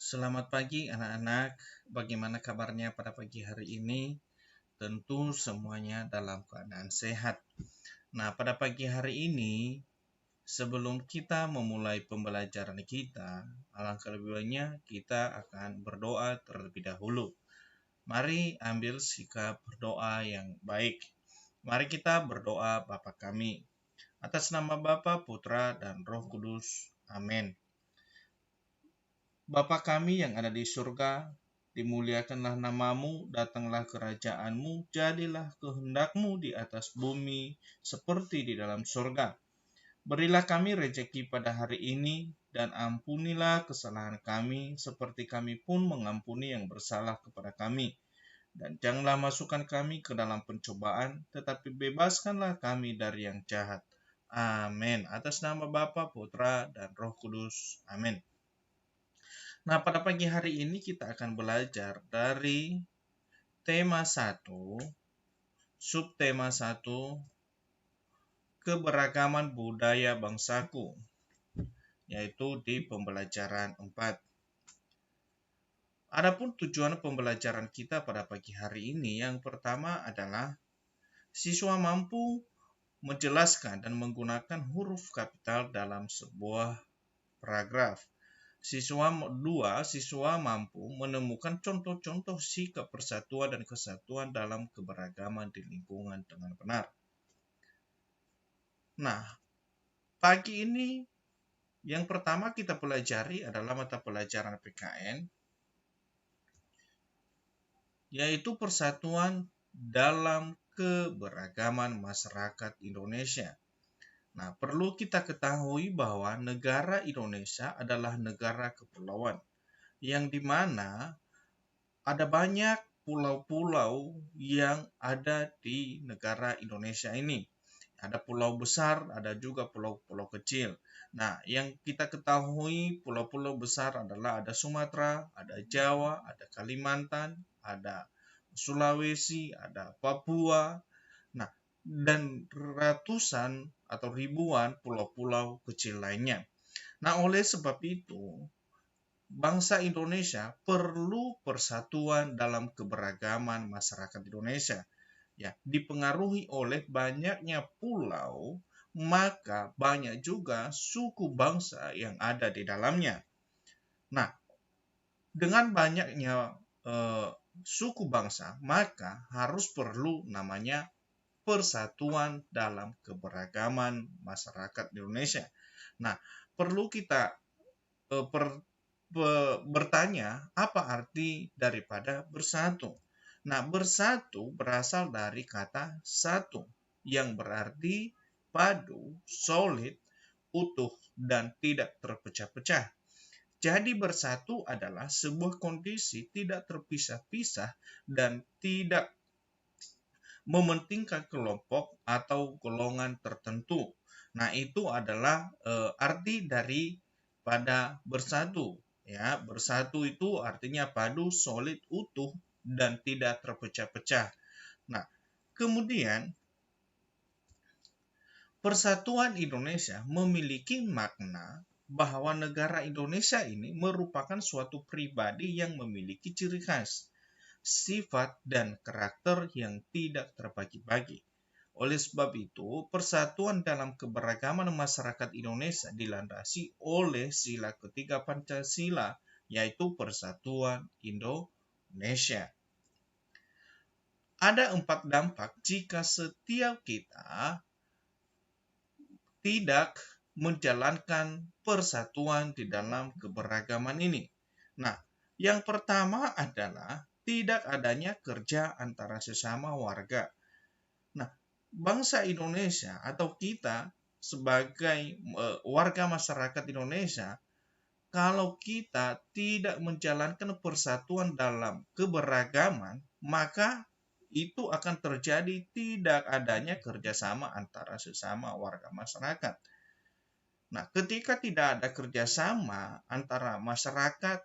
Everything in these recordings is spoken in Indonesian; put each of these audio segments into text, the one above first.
Selamat pagi anak-anak, bagaimana kabarnya pada pagi hari ini? Tentu semuanya dalam keadaan sehat. Nah, pada pagi hari ini, sebelum kita memulai pembelajaran kita, alangkah lebih baiknya kita akan berdoa terlebih dahulu. Mari ambil sikap berdoa yang baik. Mari kita berdoa Bapa kami. Atas nama Bapa, Putra, dan Roh Kudus. Amin. Bapa kami yang ada di surga, dimuliakanlah namamu, datanglah kerajaanmu, jadilah kehendakmu di atas bumi seperti di dalam surga. Berilah kami rejeki pada hari ini, dan ampunilah kesalahan kami, seperti kami pun mengampuni yang bersalah kepada kami. Dan janganlah masukkan kami ke dalam pencobaan, tetapi bebaskanlah kami dari yang jahat. Amin. Atas nama Bapa, Putra, dan Roh Kudus. Amin. Nah, pada pagi hari ini kita akan belajar dari tema 1, subtema 1, keberagaman budaya bangsaku, yaitu di pembelajaran 4. Adapun tujuan pembelajaran kita pada pagi hari ini, yang pertama adalah siswa mampu menjelaskan dan menggunakan huruf kapital dalam sebuah paragraf. Siswa mampu menemukan contoh-contoh sikap persatuan dan kesatuan dalam keberagaman di lingkungan dengan benar. Nah, pagi ini yang pertama kita pelajari adalah mata pelajaran PKN, yaitu persatuan dalam keberagaman masyarakat Indonesia. Nah, perlu kita ketahui bahwa negara Indonesia adalah negara kepulauan, yang dimana ada banyak pulau-pulau yang ada di negara Indonesia ini. Ada pulau besar, ada juga pulau-pulau kecil. Nah, yang kita ketahui pulau-pulau besar adalah ada Sumatera, ada Jawa, ada Kalimantan, ada Sulawesi, ada Papua. Nah, dan ratusan atau ribuan pulau-pulau kecil lainnya. Nah, oleh sebab itu, bangsa Indonesia perlu persatuan dalam keberagaman masyarakat Indonesia. Ya, dipengaruhi oleh banyaknya pulau, maka banyak juga suku bangsa yang ada di dalamnya. Nah, dengan banyaknya suku bangsa, maka harus perlu namanya persatuan dalam keberagaman masyarakat Indonesia. Nah, perlu kita bertanya apa arti daripada bersatu. Nah, bersatu berasal dari kata satu yang berarti padu, solid, utuh, dan tidak terpecah-pecah. Jadi bersatu adalah sebuah kondisi tidak terpisah-pisah dan tidak mementingkan kelompok atau golongan tertentu. Nah, itu adalah arti dari pada bersatu. Ya, bersatu itu artinya padu, solid, utuh, dan tidak terpecah-pecah. Nah, kemudian persatuan Indonesia memiliki makna bahwa negara Indonesia ini merupakan suatu pribadi yang memiliki ciri khas, sifat, dan karakter yang tidak terbagi-bagi. Oleh sebab itu, persatuan dalam keberagaman masyarakat Indonesia dilandasi oleh sila ketiga Pancasila, yaitu Persatuan Indonesia. Ada 4 dampak jika setiap kita tidak menjalankan persatuan di dalam keberagaman ini. Nah, yang pertama adalah tidak adanya kerja antara sesama warga. Nah, bangsa Indonesia atau kita sebagai warga masyarakat Indonesia, kalau kita tidak menjalankan persatuan dalam keberagaman, maka itu akan terjadi tidak adanya kerjasama antara sesama warga masyarakat. Nah, ketika tidak ada kerjasama antara masyarakat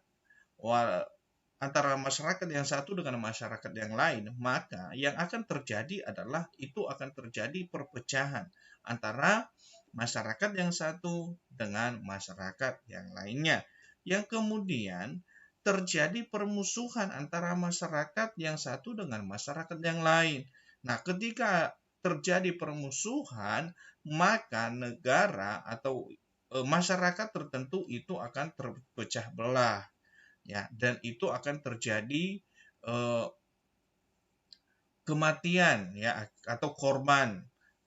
yang satu dengan masyarakat yang lain, maka yang akan terjadi adalah itu akan terjadi perpecahan antara masyarakat yang satu dengan masyarakat yang lainnya, yang kemudian terjadi permusuhan antara masyarakat yang satu dengan masyarakat yang lain. Nah, ketika terjadi permusuhan, maka negara atau masyarakat tertentu itu akan terpecah belah, ya, dan itu akan terjadi eh, kematian, ya, atau korban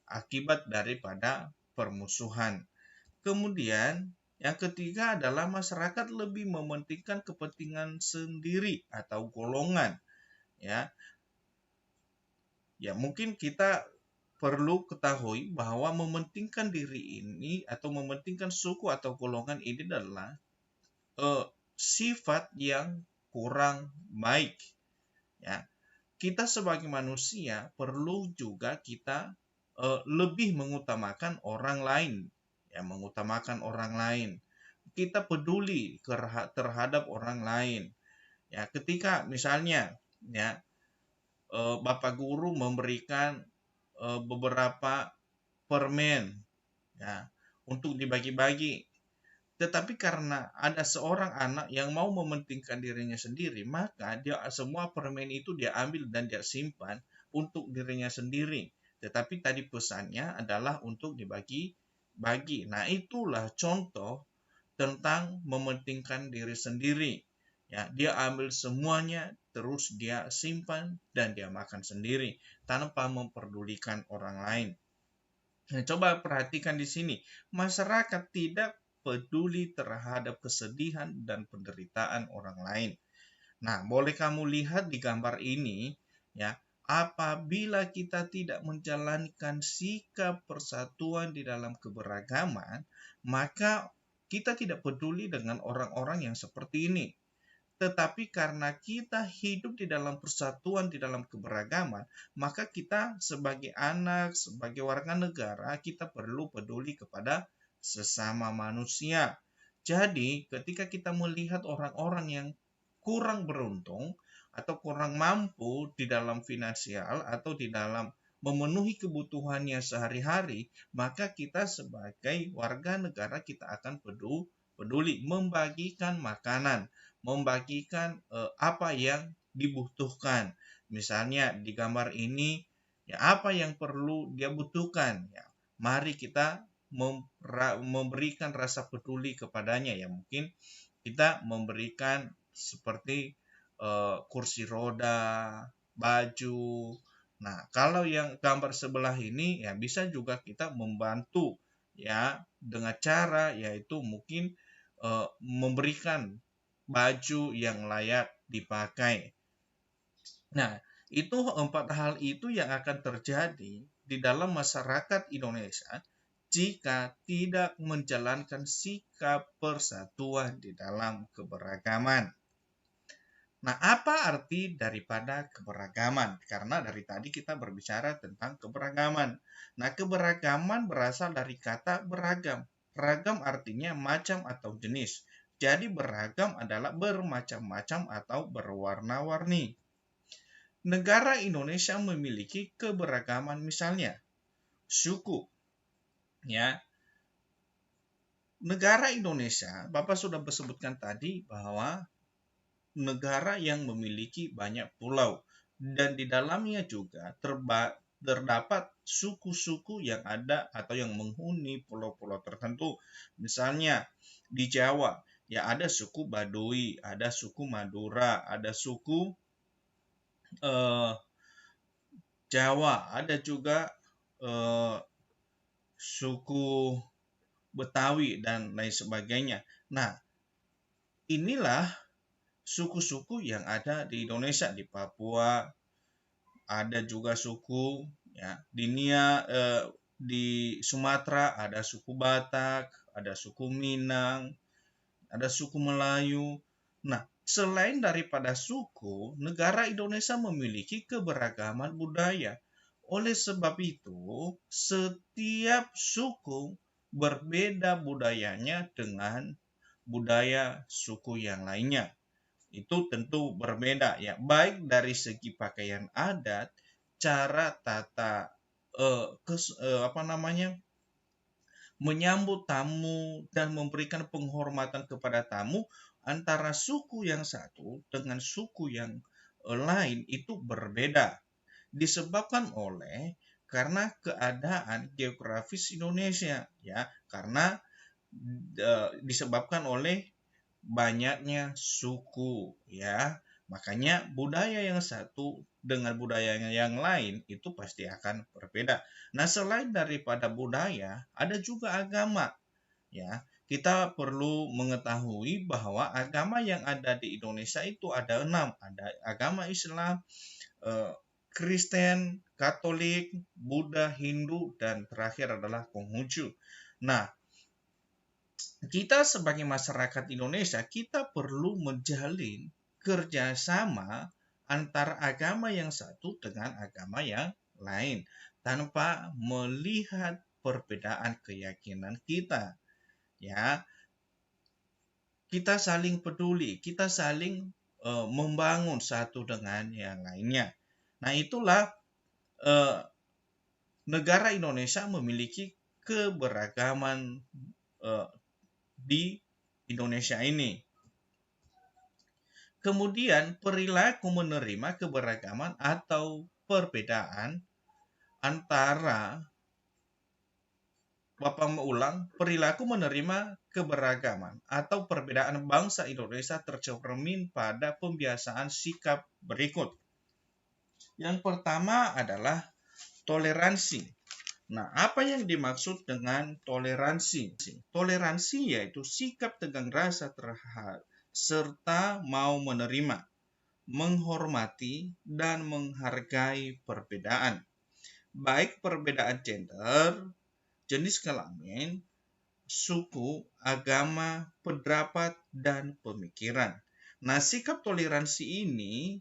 akibat daripada permusuhan. Kemudian yang ketiga adalah masyarakat lebih mementingkan kepentingan sendiri atau golongan, ya. Ya, mungkin kita perlu ketahui bahwa mementingkan diri ini atau mementingkan suku atau golongan ini adalah sifat yang kurang baik, ya. Kita sebagai manusia perlu juga kita lebih mengutamakan orang lain, ya, mengutamakan orang lain. Kita peduli terhadap orang lain, ya. Ketika misalnya, ya, Bapak guru memberikan beberapa permen, ya, untuk dibagi-bagi, tetapi karena ada seorang anak yang mau mementingkan dirinya sendiri, maka dia semua permen itu dia ambil dan dia simpan untuk dirinya sendiri. Tetapi tadi pesannya adalah untuk dibagi-bagi. Nah, itulah contoh tentang mementingkan diri sendiri. Ya, dia ambil semuanya terus dia simpan dan dia makan sendiri tanpa memperdulikan orang lain. Nah, coba perhatikan di sini, masyarakat tidak peduli terhadap kesedihan dan penderitaan orang lain. Nah, boleh kamu lihat di gambar ini, ya, apabila kita tidak menjalankan sikap persatuan di dalam keberagaman, maka kita tidak peduli dengan orang-orang yang seperti ini. Tetapi karena kita hidup di dalam persatuan, di dalam keberagaman, maka kita sebagai anak, sebagai warga negara, kita perlu peduli kepada sesama manusia. Jadi, ketika kita melihat orang-orang yang kurang beruntung atau kurang mampu di dalam finansial atau di dalam memenuhi kebutuhannya sehari-hari, maka kita sebagai warga negara kita akan peduli membagikan makanan, membagikan apa yang dibutuhkan. Misalnya di gambar ini, ya, apa yang perlu dia butuhkan, ya, mari kita memberikan rasa peduli kepadanya, ya. Mungkin kita memberikan seperti kursi roda, baju. Nah, kalau yang gambar sebelah ini, ya, bisa juga kita membantu, ya, dengan cara yaitu mungkin memberikan baju yang layak dipakai. Nah, itu 4 hal itu yang akan terjadi di dalam masyarakat Indonesia jika tidak menjalankan sikap persatuan di dalam keberagaman. Nah, apa arti daripada keberagaman? Karena dari tadi kita berbicara tentang keberagaman. Nah, keberagaman berasal dari kata beragam. Beragam artinya macam atau jenis. Jadi beragam adalah bermacam-macam atau berwarna-warni. Negara Indonesia memiliki keberagaman, misalnya suku, ya. Negara Indonesia, Bapak sudah sebutkan tadi bahwa negara yang memiliki banyak pulau dan di dalamnya juga terdapat suku-suku yang ada atau yang menghuni pulau-pulau tertentu. Misalnya di Jawa, ya, ada suku Baduy, ada suku Madura, ada suku Jawa, ada juga suku Betawi dan lain sebagainya. Nah, inilah suku-suku yang ada di Indonesia. Di Papua ada juga suku, ya, di Sumatera ada suku Batak, ada suku Minang, ada suku Melayu. Nah, selain daripada suku, negara Indonesia memiliki keberagaman budaya. Oleh sebab itu, setiap suku berbeda budayanya dengan budaya suku yang lainnya. Itu tentu berbeda, ya, baik dari segi pakaian adat, cara tata menyambut tamu dan memberikan penghormatan kepada tamu antara suku yang satu dengan suku yang lain itu berbeda. Disebabkan karena keadaan geografis Indonesia, ya, karena disebabkan oleh banyaknya suku, ya. Makanya budaya yang satu dengan budaya yang lain itu pasti akan berbeda. Nah, selain daripada budaya, ada juga agama, ya. Kita perlu mengetahui bahwa agama yang ada di Indonesia itu ada 6. Ada agama Islam, Kristen, Katolik, Buddha, Hindu, dan terakhir adalah Konghucu. Nah, kita sebagai masyarakat Indonesia, kita perlu menjalin kerjasama antara agama yang satu dengan agama yang lain tanpa melihat perbedaan keyakinan kita. Ya, kita saling peduli, kita saling membangun satu dengan yang lainnya. Nah, itulah negara Indonesia memiliki keberagaman di Indonesia ini. Kemudian perilaku menerima keberagaman atau perbedaan antara Bapak mengulang, perilaku menerima keberagaman atau perbedaan bangsa Indonesia tercermin pada pembiasaan sikap berikut. Yang pertama adalah toleransi. Nah, apa yang dimaksud dengan toleransi? Toleransi yaitu sikap tegang rasa terhadap serta mau menerima, menghormati, dan menghargai perbedaan. Baik perbedaan gender, jenis kelamin, suku, agama, pendapat, dan pemikiran. Nah, sikap toleransi ini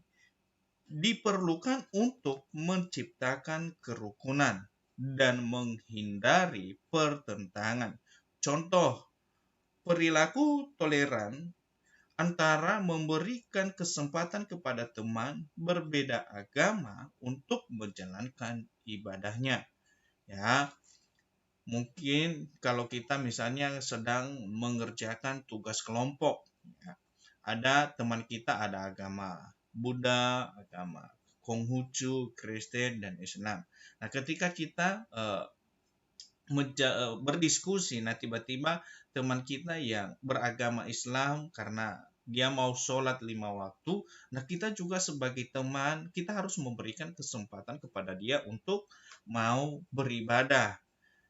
diperlukan untuk menciptakan kerukunan dan menghindari pertentangan. Contoh, perilaku toleran antara memberikan kesempatan kepada teman berbeda agama untuk menjalankan ibadahnya. Ya, mungkin kalau kita misalnya sedang mengerjakan tugas kelompok, ya, ada teman kita ada agama Buddha, agama Konghucu, Kristen, dan Islam. Nah, ketika kita berdiskusi, nah tiba-tiba teman kita yang beragama Islam karena dia mau sholat 5 waktu, nah kita juga sebagai teman, kita harus memberikan kesempatan kepada dia untuk mau beribadah.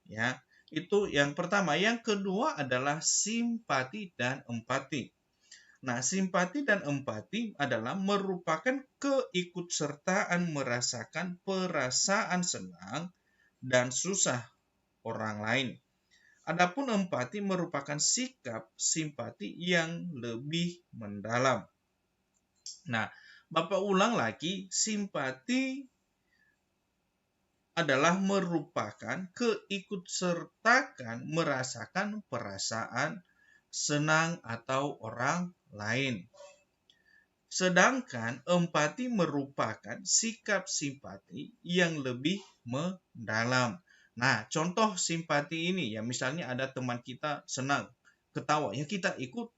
Ya, itu yang pertama. Yang kedua adalah simpati dan empati. Nah, simpati dan empati adalah merupakan keikutsertaan merasakan perasaan senang dan susah orang lain. Adapun empati merupakan sikap simpati yang lebih mendalam. Nah, Bapak ulang lagi, simpati adalah merupakan keikutsertaan merasakan perasaan senang atau orang lain. Sedangkan empati merupakan sikap simpati yang lebih mendalam. Nah, contoh simpati ini ya, misalnya ada teman kita senang, ketawa, ya kita ikut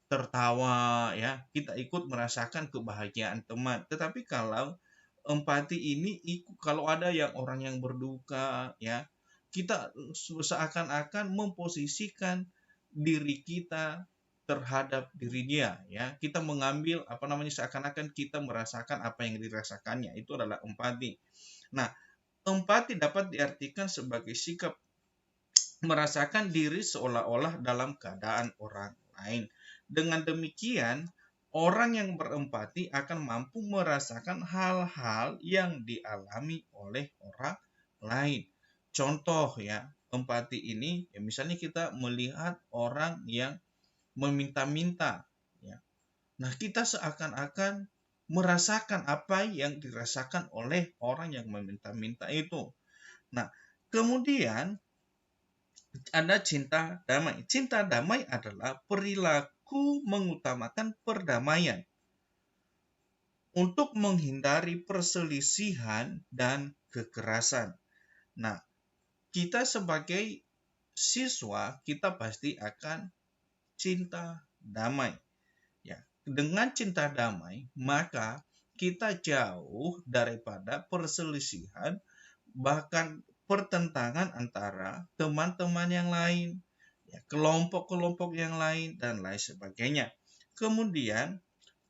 tertawa, ya, kita ikut merasakan kebahagiaan teman. Tetapi kalau empati ini kalau ada yang orang yang berduka, ya, kita seakan-akan memposisikan diri kita terhadap diri dia, ya. Kita mengambil seakan-akan kita merasakan apa yang dirasakannya. Itu adalah empati. Nah, empati dapat diartikan sebagai sikap merasakan diri seolah-olah dalam keadaan orang lain. Dengan demikian, orang yang berempati akan mampu merasakan hal-hal yang dialami oleh orang lain. Contoh ya, empati ini ya misalnya kita melihat orang yang meminta-minta, ya. Nah, kita seakan-akan merasakan apa yang dirasakan oleh orang yang meminta-minta itu. Nah, kemudian ada cinta damai. Cinta damai adalah perilaku mengutamakan perdamaian untuk menghindari perselisihan dan kekerasan. Nah, kita sebagai siswa, kita pasti akan cinta damai. Ya, dengan cinta damai, maka kita jauh daripada perselisihan, bahkan pertentangan antara teman-teman yang lain, ya, kelompok-kelompok yang lain, dan lain sebagainya. Kemudian,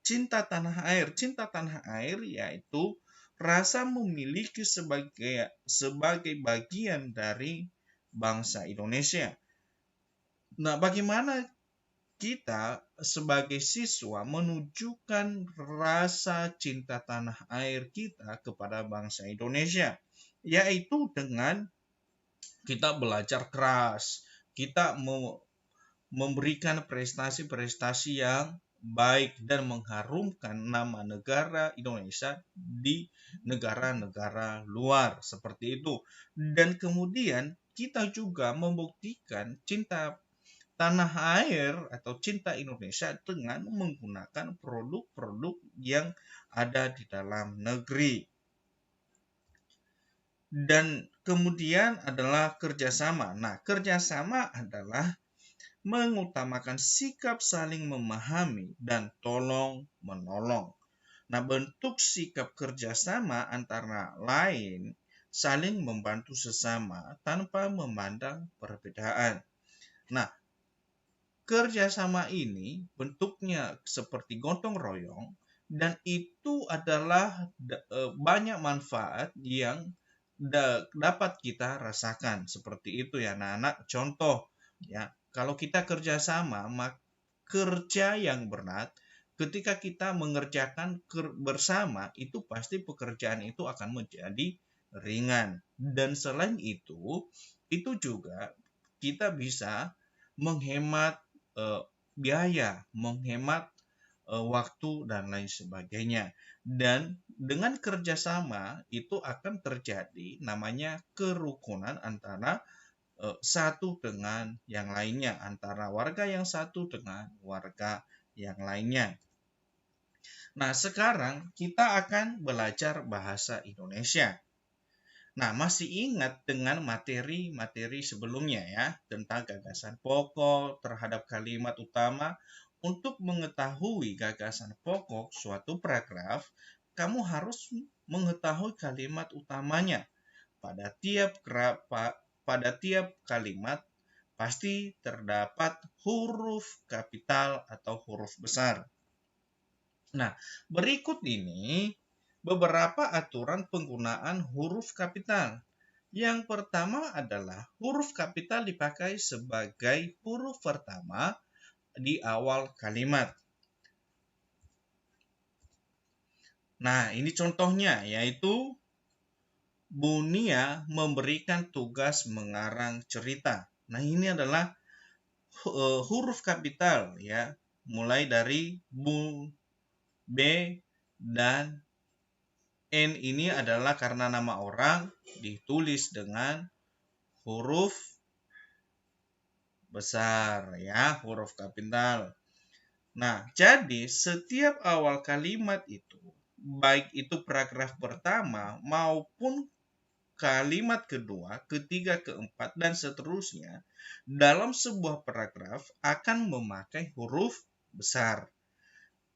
cinta tanah air. Cinta tanah air yaitu rasa memiliki sebagai bagian dari bangsa Indonesia. Nah, bagaimana kita sebagai siswa menunjukkan rasa cinta tanah air kita kepada bangsa Indonesia, yaitu dengan kita belajar keras, kita memberikan prestasi-prestasi yang baik dan mengharumkan nama negara Indonesia di negara-negara luar seperti itu. Dan kemudian kita juga membuktikan cinta tanah air atau cinta Indonesia dengan menggunakan produk-produk yang ada di dalam negeri. Dan kemudian adalah kerjasama. Nah, kerjasama adalah mengutamakan sikap saling memahami dan tolong-menolong. Nah, bentuk sikap kerjasama antara lain saling membantu sesama tanpa memandang perbedaan. Nah, kerjasama ini bentuknya seperti gotong royong dan itu adalah banyak manfaat yang dapat kita rasakan seperti itu ya anak-anak. Contoh ya, kalau kita kerjasama, maka kerja yang berat ketika kita mengerjakan bersama itu pasti pekerjaan itu akan menjadi ringan. Dan selain itu juga kita bisa menghemat biaya, menghemat waktu dan lain sebagainya. Dan dengan kerjasama itu akan terjadi namanya kerukunan antara satu dengan yang lainnya, antara warga yang satu dengan warga yang lainnya. Nah, sekarang kita akan belajar bahasa Indonesia. Nah, masih ingat dengan materi-materi sebelumnya ya, tentang gagasan pokok terhadap kalimat utama. Untuk mengetahui gagasan pokok suatu paragraf, kamu harus mengetahui kalimat utamanya. Pada tiap kalimat pasti terdapat huruf kapital atau huruf besar. Nah, berikut ini beberapa aturan penggunaan huruf kapital. Yang pertama adalah huruf kapital dipakai sebagai huruf pertama di awal kalimat. Nah, ini contohnya yaitu Bunia memberikan tugas mengarang cerita. Nah, ini adalah huruf kapital ya, mulai dari Bu, B, dan N ini adalah karena nama orang ditulis dengan huruf besar ya, huruf kapital. Nah, jadi setiap awal kalimat itu, baik itu paragraf pertama maupun kalimat kedua, ketiga, keempat, dan seterusnya, dalam sebuah paragraf akan memakai huruf besar.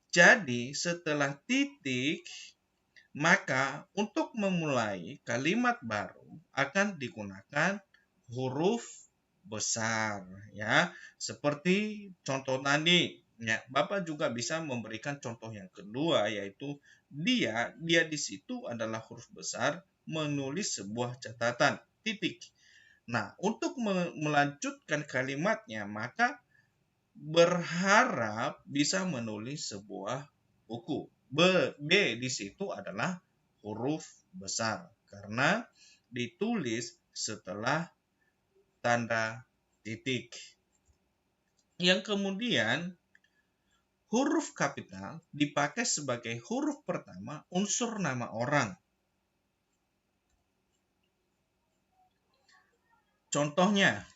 Jadi, setelah titik, maka untuk memulai kalimat baru akan digunakan huruf besar ya. Seperti contoh tadi ya, Bapak juga bisa memberikan contoh yang kedua yaitu dia di situ adalah huruf besar menulis sebuah catatan titik. Nah, untuk melanjutkan kalimatnya maka berharap bisa menulis sebuah buku. B di situ adalah huruf besar karena ditulis setelah tanda titik. Yang kemudian huruf kapital dipakai sebagai huruf pertama unsur nama orang. Contohnya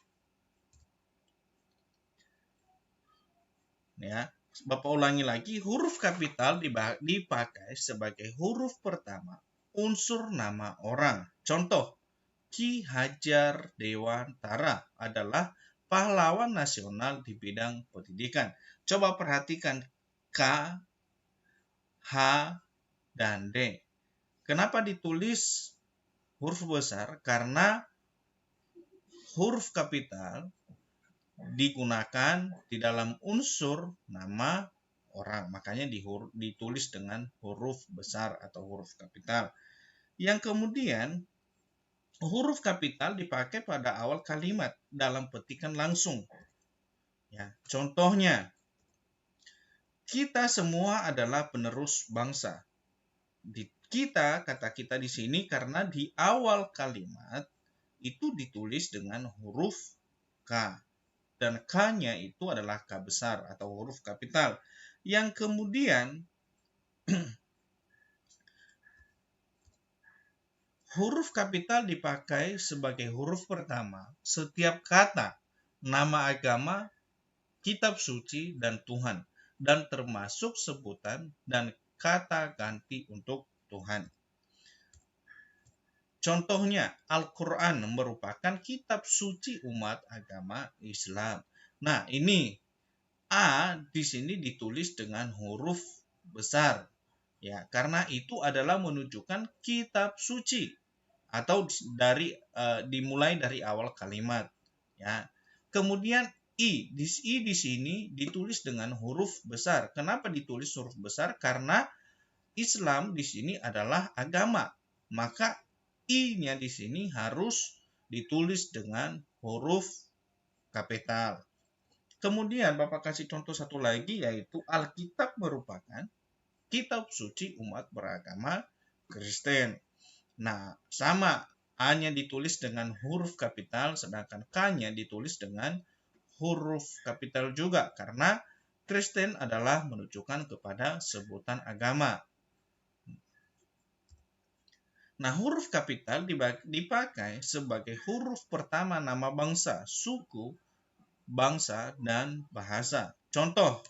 ya, Bapak ulangi lagi, huruf kapital dipakai sebagai huruf pertama unsur nama orang. Contoh, Ki Hajar Dewantara adalah pahlawan nasional di bidang pendidikan. Coba perhatikan K, H, dan D. Kenapa ditulis huruf besar? Karena huruf kapital digunakan di dalam unsur nama orang. Makanya ditulis dengan huruf besar atau huruf kapital. Yang kemudian huruf kapital dipakai pada awal kalimat dalam petikan langsung. Ya, contohnya, kita semua adalah penerus bangsa. Kata kita di sini karena di awal kalimat itu ditulis dengan huruf K. Dan K-nya itu adalah K besar atau huruf kapital. Yang kemudian huruf kapital dipakai sebagai huruf pertama setiap kata, nama agama, kitab suci, dan Tuhan. Dan termasuk sebutan dan kata ganti untuk Tuhan. Contohnya, Al-Quran merupakan kitab suci umat agama Islam. Nah, ini A di sini ditulis dengan huruf besar. Ya, karena itu adalah menunjukkan kitab suci atau dimulai dari awal kalimat. Ya. Kemudian I di sini ditulis dengan huruf besar. Kenapa ditulis huruf besar? Karena Islam di sini adalah agama. Maka I-nya di sini harus ditulis dengan huruf kapital. Kemudian Bapak kasih contoh satu lagi, yaitu Alkitab merupakan kitab suci umat beragama Kristen. Nah, sama, A-nya ditulis dengan huruf kapital, sedangkan K-nya ditulis dengan huruf kapital juga, karena Kristen adalah menunjukkan kepada sebutan agama. Nah, huruf kapital dipakai sebagai huruf pertama nama bangsa, suku, bangsa, dan bahasa. Contoh,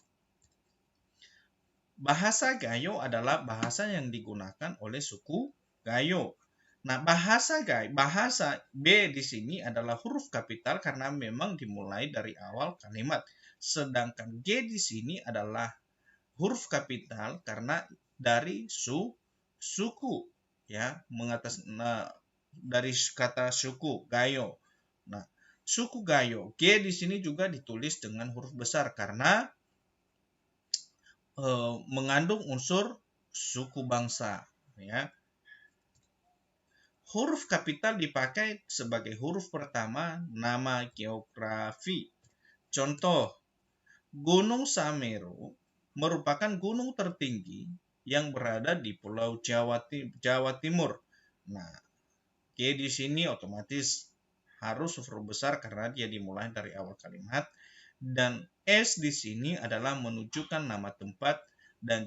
bahasa Gayo adalah bahasa yang digunakan oleh suku Gayo. Nah, bahasa B di sini adalah huruf kapital karena memang dimulai dari awal kalimat. Sedangkan G di sini adalah huruf kapital karena dari suku, ya, dari kata suku Gayo. Nah, suku Gayo, G di sini juga ditulis dengan huruf besar karena mengandung unsur suku bangsa, ya. Huruf kapital dipakai sebagai huruf pertama nama geografi. Contoh, Gunung Semeru merupakan gunung tertinggi yang berada di Pulau Jawa Timur. Nah, G di sini otomatis harus huruf besar karena dia dimulai dari awal kalimat. Dan S di sini adalah menunjukkan nama tempat dan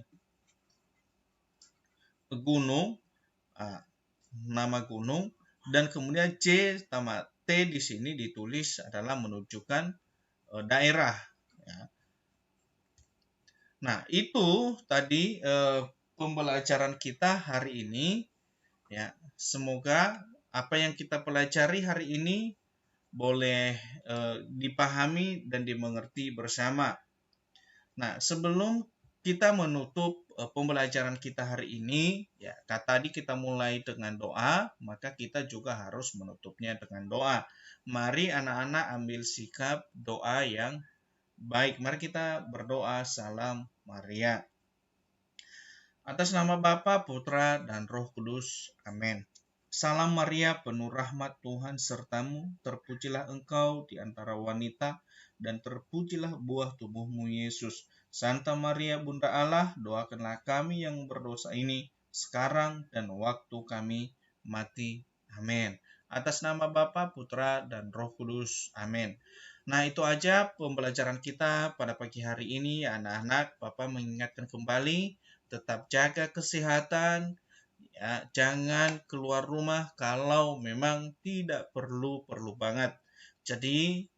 gunung, nama gunung, dan kemudian C sama T di sini ditulis adalah menunjukkan daerah. Ya. Nah, itu tadi pembelajaran kita hari ini. Ya, semoga apa yang kita pelajari hari ini boleh dipahami dan dimengerti bersama. Nah, sebelum kita menutup pembelajaran kita hari ini, ya, tadi kita mulai dengan doa, maka kita juga harus menutupnya dengan doa. Mari anak-anak ambil sikap doa yang baik. Mari kita berdoa. Salam Maria. Atas nama Bapa, Putra, dan Roh Kudus. Amin. Salam Maria, penuh rahmat Tuhan sertamu, terpujilah engkau di antara wanita, dan terpujilah buah tubuhmu Yesus. Santa Maria Bunda Allah, doakanlah kami yang berdosa ini, sekarang dan waktu kami mati. Amin. Atas nama Bapa, Putra, dan Roh Kudus. Amin. Nah, itu aja pembelajaran kita pada pagi hari ini ya anak-anak. Bapak mengingatkan kembali, tetap jaga kesehatan, ya, jangan keluar rumah kalau memang tidak perlu banget. Jadi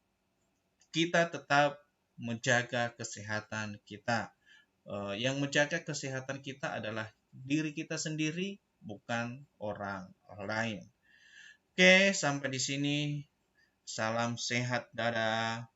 kita tetap menjaga kesehatan kita. Yang menjaga kesehatan kita adalah diri kita sendiri, bukan orang lain. Oke, sampai di sini Salam sehat, dadah.